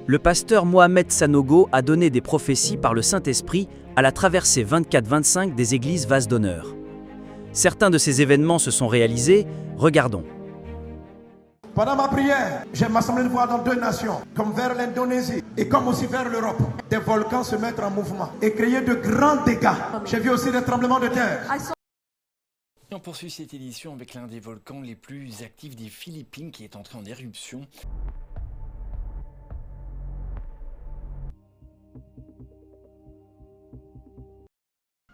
le pasteur Mohamed Sanogo a donné des prophéties par le Saint-Esprit à la traversée 24-25 des églises Vase d'honneur. Certains de ces événements se sont réalisés, regardons. Pendant ma prière, j'aime m'assembler de voir dans 2 nations, comme vers l'Indonésie et comme aussi vers l'Europe, des volcans se mettre en mouvement et créer de grands dégâts. J'ai vu aussi des tremblements de terre. On poursuit cette édition avec l'un des volcans les plus actifs des Philippines qui est entré en éruption.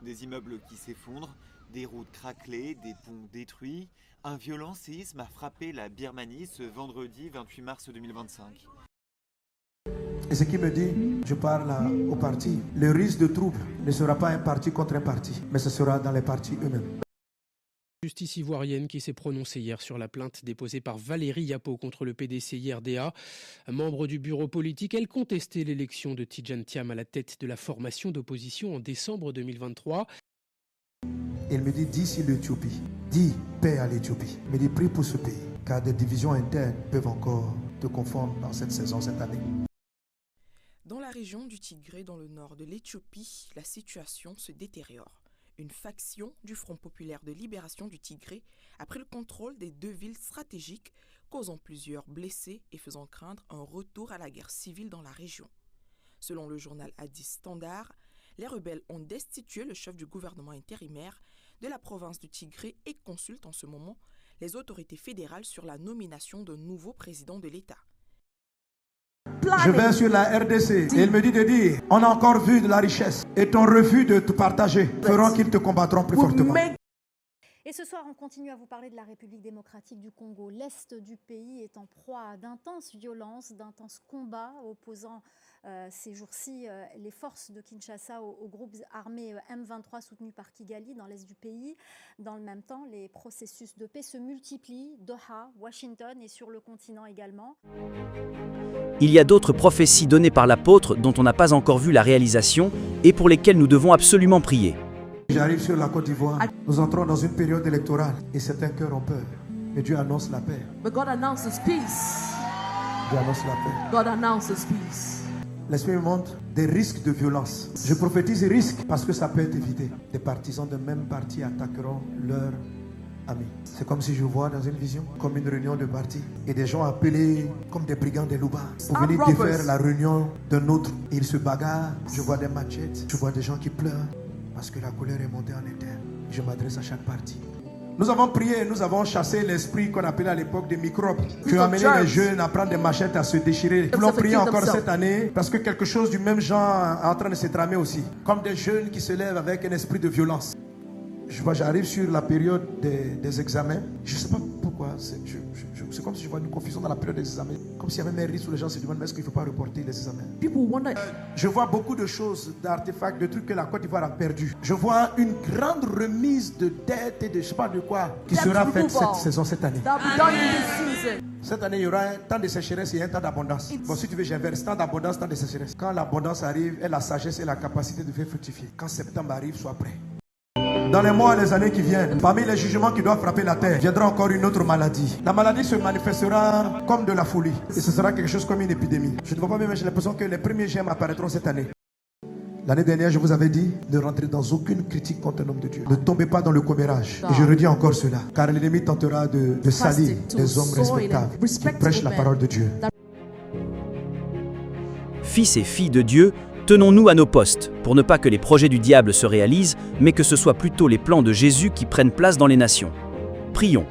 Des immeubles qui s'effondrent, des routes craquelées, des ponts détruits. Un violent séisme a frappé la Birmanie ce vendredi 28 mars 2025. Et ce qui me dit, je parle aux partis, le risque de trouble ne sera pas un parti contre un parti, mais ce sera dans les partis eux-mêmes. Justice ivoirienne qui s'est prononcée hier sur la plainte déposée par Valérie Yapo contre le PDC IRDA. Membre du bureau politique, elle contestait l'élection de Tidjane Thiam à la tête de la formation d'opposition en décembre 2023. Il me dit, dis si l'Éthiopie, dis paix à l'Éthiopie. Il me dit, prie pour ce pays, car des divisions internes peuvent encore te confondre dans cette saison, cette année. Dans la région du Tigré, dans le nord de l'Éthiopie, la situation se détériore. Une faction du Front populaire de libération du Tigré a pris le contrôle des 2 villes stratégiques, causant plusieurs blessés et faisant craindre un retour à la guerre civile dans la région. Selon le journal Addis Standard, les rebelles ont destitué le chef du gouvernement intérimaire de la province du Tigré et consultent en ce moment les autorités fédérales sur la nomination d'un nouveau président de l'État. Je vais sur la RDC et il me dit de dire, on a encore vu de la richesse et ton refus de te partager feront qu'ils te combattront plus fortement. Et ce soir, on continue à vous parler de la République démocratique du Congo. L'Est du pays est en proie à d'intenses violences, d'intenses combats opposant ces jours-ci les forces de Kinshasa aux groupes armés M23 soutenus par Kigali dans l'Est du pays. Dans le même temps, les processus de paix se multiplient, Doha, Washington et sur le continent également. Il y a d'autres prophéties données par l'apôtre dont on n'a pas encore vu la réalisation et pour lesquelles nous devons absolument prier. J'arrive sur la Côte d'Ivoire. Nous entrons dans une période électorale et certains cœurs ont peur. Mais Dieu annonce la paix. But God announces peace. Dieu annonce la paix. God announces peace. L'Esprit me montre des risques de violence. Je prophétise risques parce que ça peut être évité. Des partisans de même parti attaqueront leurs amis. C'est comme si je vois dans une vision, comme une réunion de parti, et des gens appelés comme des brigands des loupas pour venir défaire la réunion d'un autre. Et ils se bagarrent. Je vois des machettes. Je vois des gens qui pleurent. Parce que la colère est montée en interne. Je m'adresse à chaque partie. Nous avons prié, nous avons chassé l'esprit qu'on appelait à l'époque des microbes, qui ont amené les jeunes à prendre des machettes, à se déchirer. Nous voulons prier encore cette année parce que quelque chose du même genre est en train de se tramer aussi. Comme des jeunes qui se lèvent avec un esprit de violence. J'arrive sur la période des examens. Je ne sais pas pourquoi. C'est comme si je vois une confusion dans la période des examens. Comme s'il y avait un risque où les gens se demandent est-ce qu'il ne faut pas reporter les examens. Je vois beaucoup de choses, d'artefacts, de trucs que la Côte d'Ivoire a perdu. Je vois une grande remise de dettes et de je ne sais pas de quoi qui sera faite cette saison, cette année. Cette année, il y aura un temps de sécheresse et un temps d'abondance. Bon, si tu veux, j'inverse temps d'abondance, temps de sécheresse. Quand l'abondance arrive, et la sagesse et la capacité de faire fructifier. Quand septembre arrive, sois prêt. Dans les mois et les années qui viennent, parmi les jugements qui doivent frapper la terre, viendra encore une autre maladie. La maladie se manifestera comme de la folie. Et ce sera quelque chose comme une épidémie. Je ne vois pas bien, mais j'ai l'impression que les premiers gemmes apparaîtront cette année. L'année dernière, je vous avais dit, ne rentrez dans aucune critique contre un homme de Dieu. Ne tombez pas dans le commérage. Et je redis encore cela. Car l'ennemi tentera de salir des hommes respectables qui prêchent la parole de Dieu. Fils et filles de Dieu, tenons-nous à nos postes, pour ne pas que les projets du diable se réalisent, mais que ce soit plutôt les plans de Jésus qui prennent place dans les nations. Prions.